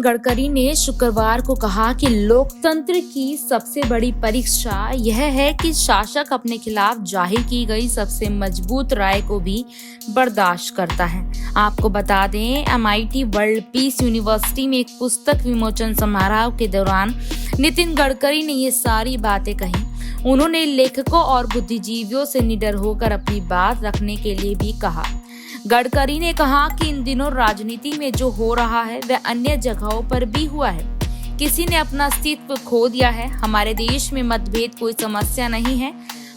गडकरी ने शुक्रवार को कहा कि लोकतंत्र की सबसे बड़ी परीक्षा यह है कि शासक अपने खिलाफ जाहिर की गई सबसे मजबूत राय को भी बर्दाश्त करता है। आपको बता दें, MIT वर्ल्ड पीस यूनिवर्सिटी में एक पुस्तक विमोचन समारोह के दौरान नितिन गडकरी ने ये सारी बातें कही। उन्होंने लेखकों और बुद्धिजीवियों से निडर होकर अपनी बात रखने के लिए भी कहा। गडकरी ने कहा कि इन दिनों राजनीति में जो हो रहा है वह अन्य जगहों पर भी हुआ है। किसी ने अपना अस्तित्व खो दिया है। हमारे देश में मतभेद कोई समस्या नहीं है।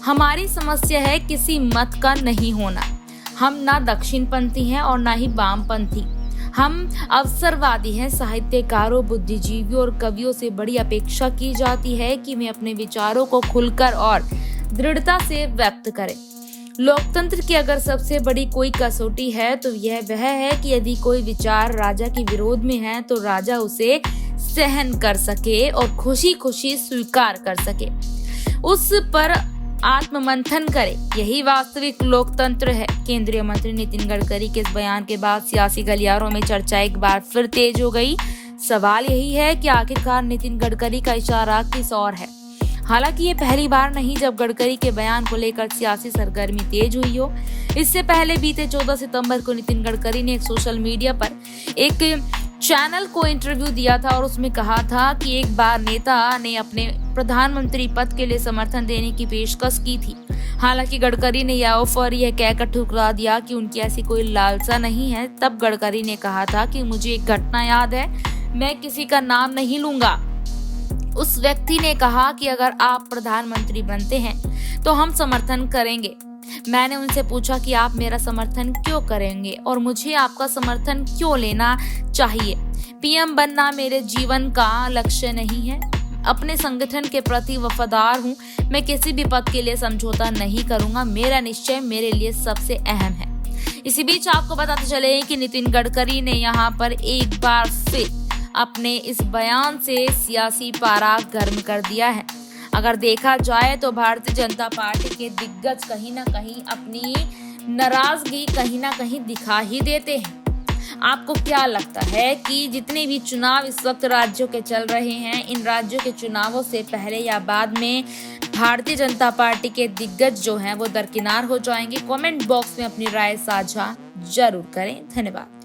हमारी समस्या है किसी मत का नहीं होना। हम ना दक्षिणपंथी हैं और ना ही वामपंथी। हम अवसरवादी हैं। साहित्यकारों, बुद्धिजीवियों और कवियों से बड़ी अपेक्षा की जाती है कि वे अपने विचारों को खुलकर और दृढ़ता से व्यक्त करें। लोकतंत्र की अगर सबसे बड़ी कोई कसौटी है तो वह है कि यदि कोई विचार राजा के विरोध में है तो राजा उसे सहन कर सके और खुशी खुशी स्वीकार कर सके, उस पर आत्ममंथन करे। यही वास्तविक लोकतंत्र है। केंद्रीय मंत्री नितिन गडकरी के इस बयान के बाद सियासी गलियारों में चर्चा एक बार फिर तेज हो गई। सवाल यही है कि आखिरकार नितिन गडकरी का इशारा किस ओर है। हालांकि ये पहली बार नहीं जब गडकरी के बयान को लेकर सियासी सरगर्मी तेज हुई हो। इससे पहले बीते 14 सितंबर को नितिन गडकरी ने एक सोशल मीडिया पर एक चैनल को इंटरव्यू दिया था और उसमें कहा था कि एक बार नेता ने अपने प्रधानमंत्री पद के लिए समर्थन देने की पेशकश की थी। हालांकि गडकरी ने यह ऑफर यह कहकर ठुकरा दिया कि उनकी ऐसी कोई लालसा नहीं है। तब गडकरी ने कहा था कि मुझे एक घटना याद है, मैं किसी का नाम नहीं लूंगा। उस व्यक्ति ने कहा कि अगर आप प्रधानमंत्री बनते हैं तो हम समर्थन करेंगे। मैंने उनसे पूछा कि आप मेरा समर्थन क्यों करेंगे और मुझे आपका समर्थन क्यों लेना चाहिए। PM बनना मेरे जीवन का लक्ष्य नहीं है। अपने संगठन के प्रति वफादार हूँ। मैं किसी भी पद के लिए समझौता नहीं करूंगा। मेरा निश्चय मेरे लिए सबसे अहम है। इसी बीच आपको बताते चले कि नितिन गडकरी ने यहाँ पर एक बार फिर अपने इस बयान से सियासी पारा गर्म कर दिया है। अगर देखा जाए तो भारतीय जनता पार्टी के दिग्गज कहीं ना कहीं अपनी नाराजगी कहीं ना कहीं दिखा ही देते हैं। आपको क्या लगता है कि जितने भी चुनाव इस वक्त राज्यों के चल रहे हैं, इन राज्यों के चुनावों से पहले या बाद में भारतीय जनता पार्टी के दिग्गज जो हैं वो दरकिनार हो जाएंगे? कमेंट बॉक्स में अपनी राय साझा जरूर करें। धन्यवाद।